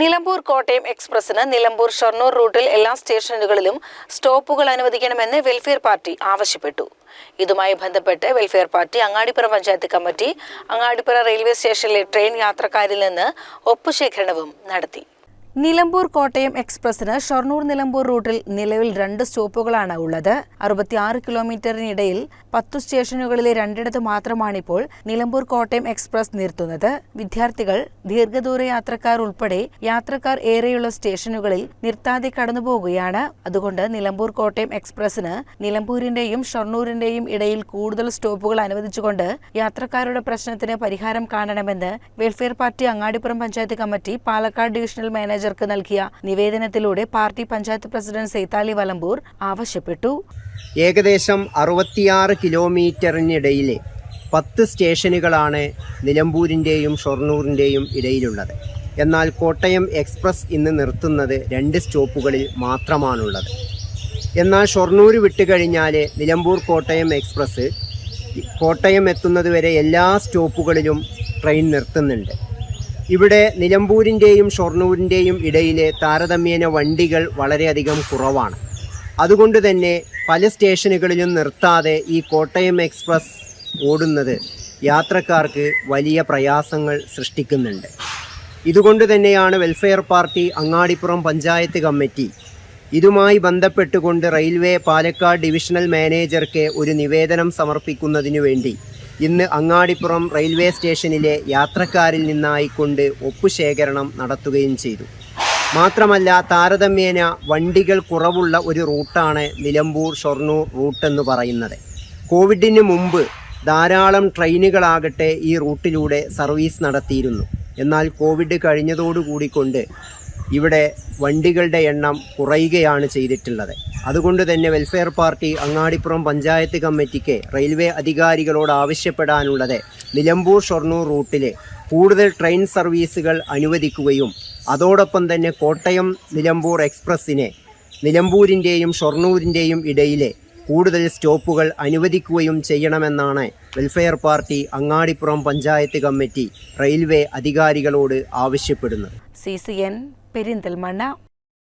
നിലമ്പൂർ കോട്ടയം എക്സ്പ്രസിന് നിലമ്പൂർ ഷൊർണൂർ റൂട്ടിൽ എല്ലാ സ്റ്റേഷനുകളിലും സ്റ്റോപ്പുകൾ അനുവദിക്കണമെന്ന് വെൽഫെയർ പാർട്ടി ആവശ്യപ്പെട്ടു. ഇതുമായി ബന്ധപ്പെട്ട് welfare party Angadipuram panchayat committee Angadipuram railway സ്റ്റേഷനിലെ ട്രെയിൻ യാത്രക്കാരിൽ നിന്ന് ഒപ്പുശേഖരണവും നടത്തി. നിലമ്പൂർ കോട്ടയം എക്സ്പ്രസിന് ഷൊർണൂർ നിലമ്പൂർ റൂട്ടിൽ നിലവിൽ 2 സ്റ്റോപ്പുകളാണ് ഉള്ളത്. 66 കിലോമീറ്ററിനിടയിൽ 10 സ്റ്റേഷനുകളിലെ 2 മാത്രമാണിപ്പോൾ നിലമ്പൂർ കോട്ടയം എക്സ്പ്രസ് നിർത്തുന്നത്. വിദ്യാർത്ഥികൾ, ദീർഘദൂര യാത്രക്കാർ ഉൾപ്പെടെ യാത്രക്കാർ ഏറെയുള്ള സ്റ്റേഷനുകളിൽ നിർത്താതെ കടന്നുപോകുകയാണ്. അതുകൊണ്ട് നിലമ്പൂർ കോട്ടയം എക്സ്പ്രസിന് നിലമ്പൂരിന്റെയും ഷൊർണൂരിന്റെയും ഇടയിൽ കൂടുതൽ സ്റ്റോപ്പുകൾ അനുവദിച്ചുകൊണ്ട് യാത്രക്കാരുടെ പ്രശ്നത്തിന് പരിഹാരം കാണണമെന്ന് welfare party Angadipuram panchayat committee Palakkad divisional manager നൽകിയ നിവേദനത്തിലൂടെ പാർട്ടി പഞ്ചായത്ത് പ്രസിഡന്റ് സൈതാലി വലമ്പൂർ ആവശ്യപ്പെട്ടു. ഏകദേശം 66 കിലോമീറ്ററിനിടയിലെ 10 സ്റ്റേഷനുകളാണ് നിലമ്പൂരിൻ്റെയും ഷൊർണൂരിൻ്റെയും ഇടയിലുള്ളത്. എന്നാൽ കോട്ടയം എക്സ്പ്രസ് ഇന്ന് നിർത്തുന്നത് 2 സ്റ്റോപ്പുകളിൽ മാത്രമാണുള്ളത്. എന്നാൽ ഷൊർണൂർ വിട്ടുകഴിഞ്ഞാൽ നിലമ്പൂർ കോട്ടയം എക്സ്പ്രസ് കോട്ടയം എത്തുന്നതുവരെ എല്ലാ സ്റ്റോപ്പുകളിലും ട്രെയിൻ നിർത്തുന്നുണ്ട്. ഇവിടെ നിലമ്പൂരിൻ്റെയും ഷൊർണൂരിൻ്റെയും ഇടയിലെ താരതമ്യേന വണ്ടികൾ വളരെയധികം കുറവാണ്. അതുകൊണ്ട് തന്നെ പല സ്റ്റേഷനുകളിലും നിർത്താതെ ഈ കോട്ടയം എക്സ്പ്രസ് ഓടുന്നത് യാത്രക്കാർക്ക് വലിയ പ്രയാസങ്ങൾ സൃഷ്ടിക്കുന്നുണ്ട്. ഇതുകൊണ്ട് തന്നെയാണ് welfare party Angadipuram panchayat committee ഇതുമായി ബന്ധപ്പെട്ടുകൊണ്ട് റെയിൽവേ പാലക്കാട് ഡിവിഷണൽ മാനേജർക്ക് ഒരു നിവേദനം സമർപ്പിക്കുന്നതിനു വേണ്ടി ഇന്ന് അങ്ങാടിപ്പുറം റെയിൽവേ സ്റ്റേഷനിലെ യാത്രക്കാരിൽ നിന്നായിക്കൊണ്ട് ഒപ്പുശേഖരണം നടത്തുകയും ചെയ്തു. മാത്രമല്ല, താരതമ്യേന വണ്ടികൾ കുറവുള്ള ഒരു റൂട്ടാണ് നിലമ്പൂർ ഷൊർണൂർ റൂട്ടെന്ന് പറയുന്നത്. കോവിഡിന് മുമ്പ് ധാരാളം ട്രെയിനുകളാകട്ടെ ഈ റൂട്ടിലൂടെ സർവീസ് നടത്തിയിരുന്നു. എന്നാൽ കോവിഡ് കഴിഞ്ഞതോടുകൂടിക്കൊണ്ട് ഇവിടെ വണ്ടികളുടെ എണ്ണം കുറയുകയാണ് ചെയ്തിട്ടുള്ളത്. അതുകൊണ്ട് തന്നെ വെൽഫെയർ പാർട്ടി അങ്ങാടിപ്പുറം പഞ്ചായത്ത് കമ്മിറ്റിക്ക് റെയിൽവേ അധികാരികളോട് ആവശ്യപ്പെടാനുള്ളത് നിലമ്പൂർ ഷൊർണൂർ റൂട്ടിൽ കൂടുതൽ ട്രെയിൻ സർവീസുകൾ അനുവദിക്കുകയും അതോടൊപ്പം തന്നെ കോട്ടയം നിലമ്പൂർ എക്സ്പ്രസ്സിനെ നിലമ്പൂരിൻ്റെയും ഷൊർണൂരിൻ്റെയും ഇടയിലെ കൂടുതൽ സ്റ്റോപ്പുകൾ അനുവദിക്കുകയും ചെയ്യണമെന്നാണ് welfare party Angadipuram panchayat committee railway അധികാരികളോട് ആവശ്യപ്പെടുന്നത്. CCN പെരിന്തൽമണ്ണ.